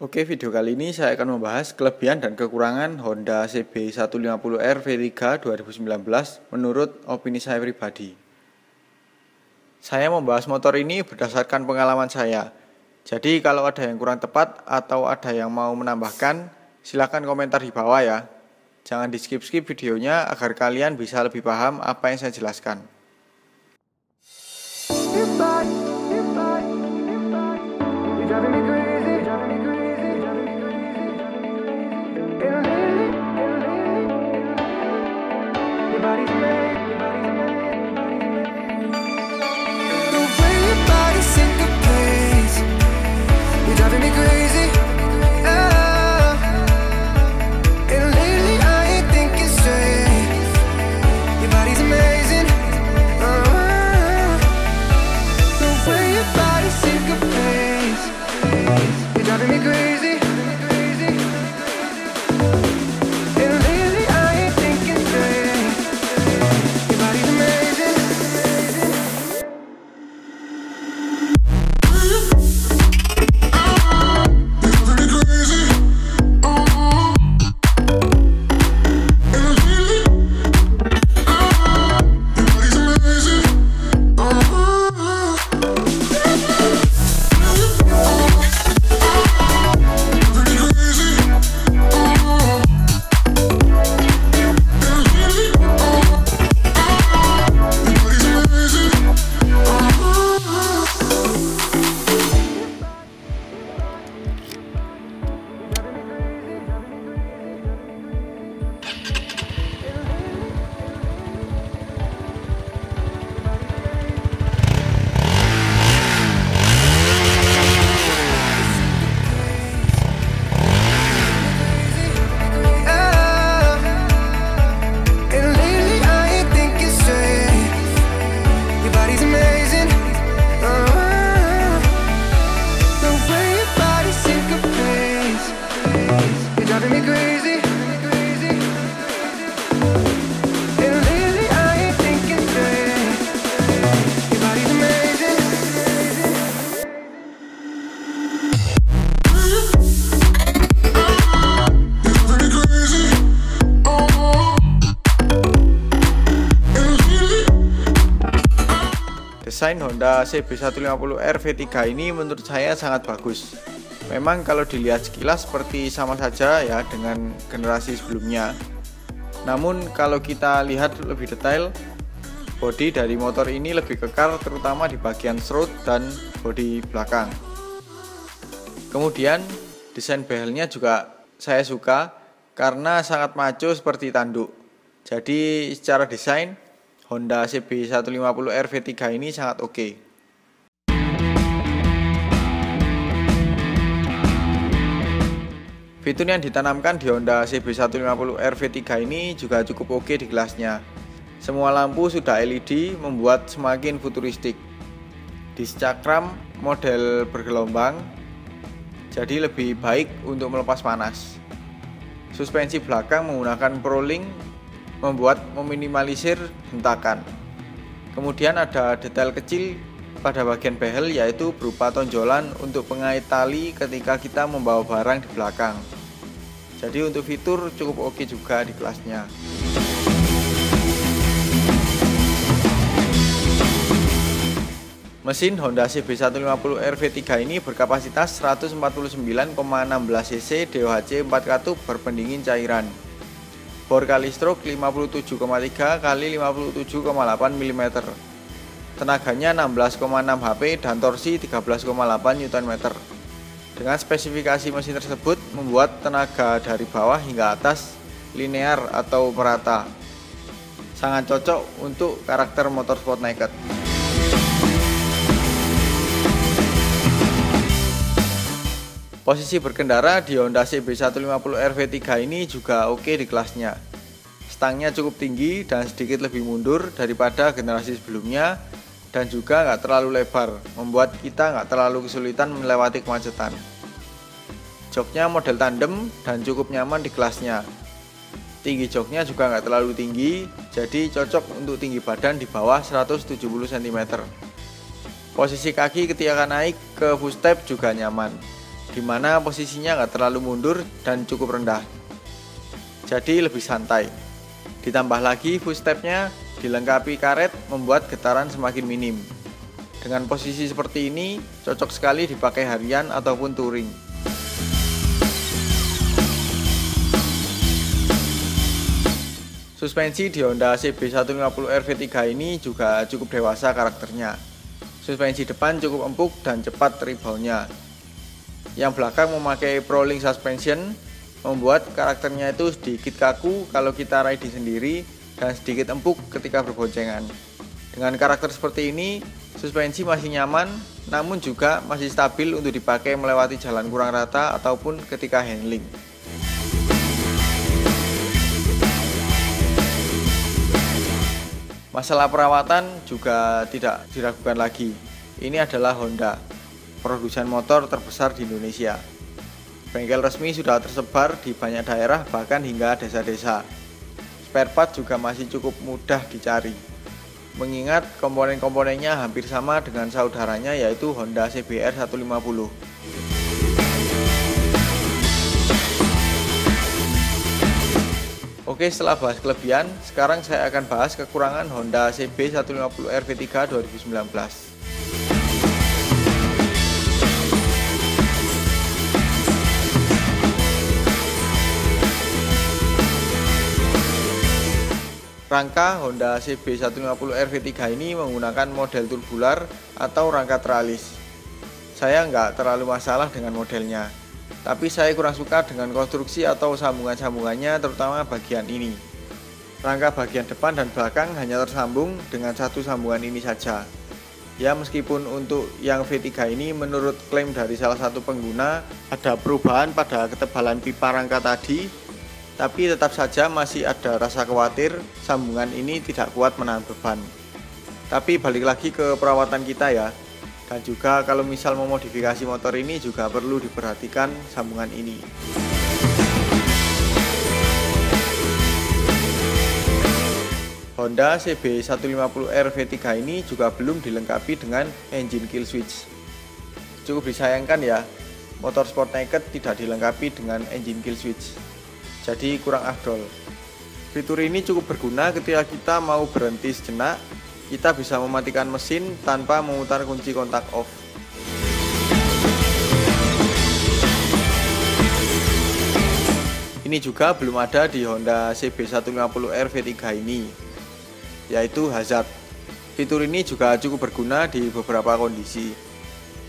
Oke, video kali ini saya akan membahas kelebihan dan kekurangan Honda CB 150R V3 2019 menurut opini saya pribadi. Saya membahas motor ini berdasarkan pengalaman saya. Jadi kalau ada yang kurang tepat atau ada yang mau menambahkan, silakan komentar di bawah ya. Jangan di skip-skip videonya agar kalian bisa lebih paham apa yang saya jelaskan. Desain Honda CB 150R V3 ini menurut saya sangat bagus. Memang kalau dilihat sekilas seperti sama saja ya dengan generasi sebelumnya. Namun kalau kita lihat lebih detail, bodi dari motor ini lebih kekar terutama di bagian strut dan bodi belakang. Kemudian desain behelnya juga saya suka karena sangat maco seperti tanduk. Jadi secara desain Honda CB 150R V3 ini sangat oke. Fitur yang ditanamkan di Honda CB 150R V3 ini juga cukup oke di kelasnya. Semua lampu sudah LED membuat semakin futuristik. Disc cakram model bergelombang, jadi lebih baik untuk melepas panas. Suspensi belakang menggunakan Pro-Link membuat meminimalisir hentakan. Kemudian ada detail kecil pada bagian behel yaitu berupa tonjolan untuk pengait tali ketika kita membawa barang di belakang. Jadi untuk fitur cukup oke juga di kelasnya. Mesin Honda CB 150R V3 ini berkapasitas 149,16 cc DOHC 4 katup berpendingin cairan. Bor kali stroke 57,3 kali 57,8 mm. Tenaganya 16,6 HP dan torsi 13,8 Nm. Dengan spesifikasi mesin tersebut membuat tenaga dari bawah hingga atas linear atau merata. Sangat cocok untuk karakter motorsport naked. Posisi berkendara di Honda CB 150R V3 ini juga oke di kelasnya. Stangnya cukup tinggi dan sedikit lebih mundur daripada generasi sebelumnya dan juga nggak terlalu lebar, membuat kita nggak terlalu kesulitan melewati kemacetan. Joknya model tandem dan cukup nyaman di kelasnya. Tinggi joknya juga nggak terlalu tinggi, jadi cocok untuk tinggi badan di bawah 170 cm. Posisi kaki ketika naik ke footstep juga nyaman. dimana posisinya nggak terlalu mundur dan cukup rendah, jadi lebih santai. Ditambah lagi footstepnya dilengkapi karet membuat getaran semakin minim. Dengan posisi seperti ini cocok sekali dipakai harian ataupun touring. Suspensi di Honda CB150R V3 ini juga cukup dewasa karakternya. Suspensi depan cukup empuk dan cepat reboundnya. Yang belakang memakai Prolink suspension, membuat karakternya itu sedikit kaku kalau kita riding sendiri dan sedikit empuk ketika berboncengan. Dengan karakter seperti ini, suspensi masih nyaman, namun juga masih stabil untuk dipakai melewati jalan kurang rata ataupun ketika handling. Masalah perawatan juga tidak diragukan lagi. Ini adalah Honda, produsen motor terbesar di Indonesia. Bengkel resmi sudah tersebar di banyak daerah, bahkan hingga desa-desa. Spare part juga masih cukup mudah dicari, mengingat komponen-komponennya hampir sama dengan saudaranya, yaitu Honda CBR 150. Oke, setelah bahas kelebihan, sekarang saya akan bahas kekurangan Honda CB150R V3 2019. Rangka Honda CB150R V3 ini menggunakan model tubular atau rangka tralis. Saya nggak terlalu masalah dengan modelnya, tapi saya kurang suka dengan konstruksi atau sambungan-sambungannya, terutama bagian ini. Rangka bagian depan dan belakang hanya tersambung dengan satu sambungan ini saja. Ya, meskipun untuk yang V3 ini menurut klaim dari salah satu pengguna ada perubahan pada ketebalan pipa rangka tadi, tapi tetap saja masih ada rasa khawatir sambungan ini tidak kuat menahan beban. Tapi balik lagi ke perawatan kita ya. Dan juga kalau misal memodifikasi motor ini juga perlu diperhatikan sambungan ini. Honda CB150R V3 ini juga belum dilengkapi dengan engine kill switch. Cukup disayangkan ya, motor sport naked tidak dilengkapi dengan engine kill switch, jadi kurang afdol. Fitur ini cukup berguna ketika kita mau berhenti sejenak. Kita bisa mematikan mesin tanpa memutar kunci kontak off. Ini juga belum ada di Honda CB150R V3 ini, yaitu hazard. Fitur ini juga cukup berguna di beberapa kondisi.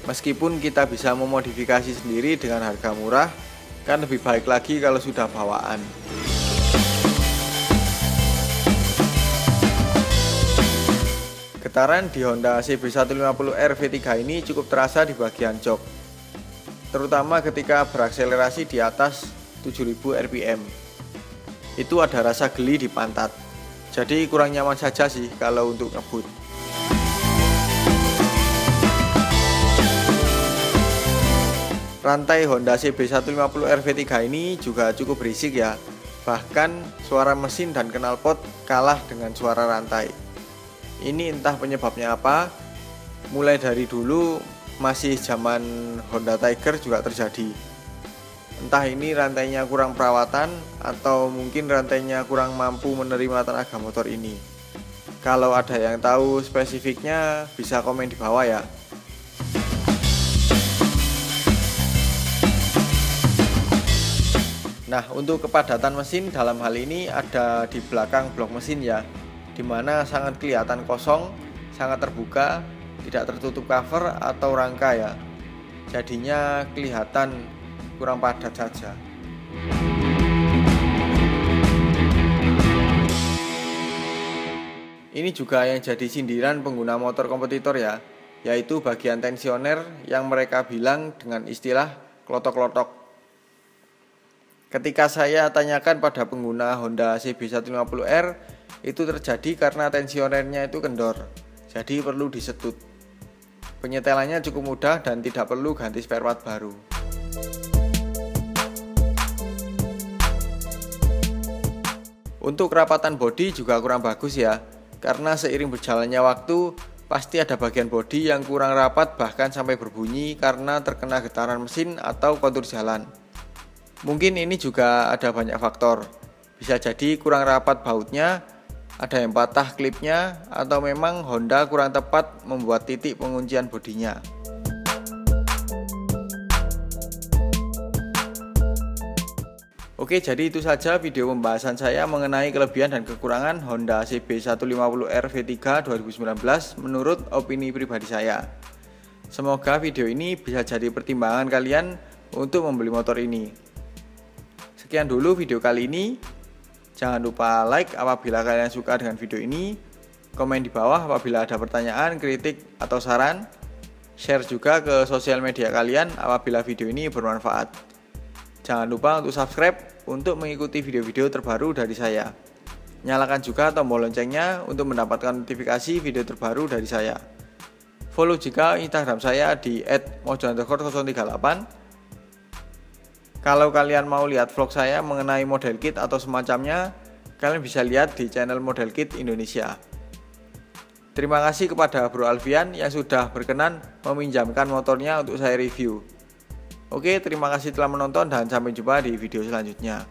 Meskipun kita bisa memodifikasi sendiri dengan harga murah, kan lebih baik lagi kalau sudah bawaan. Getaran di Honda CB150R V3 ini cukup terasa di bagian jok, terutama ketika berakselerasi di atas 7000 rpm. Itu ada rasa geli di pantat, jadi kurang nyaman saja sih kalau untuk ngebut. Rantai Honda CB150R V3 ini juga cukup berisik ya, bahkan suara mesin dan knalpot kalah dengan suara rantai. Ini entah penyebabnya apa, mulai dari dulu masih zaman Honda Tiger juga terjadi. Entah ini rantainya kurang perawatan atau mungkin rantainya kurang mampu menerima tenaga motor ini. Kalau ada yang tahu spesifiknya bisa komen di bawah ya. Nah, untuk kepadatan mesin dalam hal ini ada di belakang blok mesin ya, dimana sangat kelihatan kosong, sangat terbuka, tidak tertutup cover atau rangka ya. Jadinya kelihatan kurang padat saja. Ini juga yang jadi sindiran pengguna motor kompetitor ya, yaitu bagian tensioner yang mereka bilang dengan istilah klotok-klotok. Ketika saya tanyakan pada pengguna Honda CB150R, itu terjadi karena tensionernya itu kendor, jadi perlu disetut. Penyetelannya cukup mudah dan tidak perlu ganti spare part baru. Untuk kerapatan bodi juga kurang bagus ya, karena seiring berjalannya waktu, pasti ada bagian bodi yang kurang rapat bahkan sampai berbunyi karena terkena getaran mesin atau kontur jalan. Mungkin ini juga ada banyak faktor. Bisa jadi kurang rapat bautnya, ada yang patah klipnya, atau memang Honda kurang tepat membuat titik penguncian bodinya. Oke, jadi itu saja video pembahasan saya mengenai kelebihan dan kekurangan Honda CB150R V3 2019 menurut opini pribadi saya. Semoga video ini bisa jadi pertimbangan kalian untuk membeli motor ini. Sekian dulu video kali ini. Jangan lupa like apabila kalian suka dengan video ini, komen di bawah apabila ada pertanyaan, kritik, atau saran, share juga ke sosial media kalian apabila video ini bermanfaat. Jangan lupa untuk subscribe untuk mengikuti video-video terbaru dari saya. Nyalakan juga tombol loncengnya untuk mendapatkan notifikasi video terbaru dari saya. Follow juga Instagram saya di @mojo_038. Kalau kalian mau lihat vlog saya mengenai model kit atau semacamnya, kalian bisa lihat di channel Model Kit Indonesia. Terima kasih kepada Bro Alfian yang sudah berkenan meminjamkan motornya untuk saya review. Oke, terima kasih telah menonton dan sampai jumpa di video selanjutnya.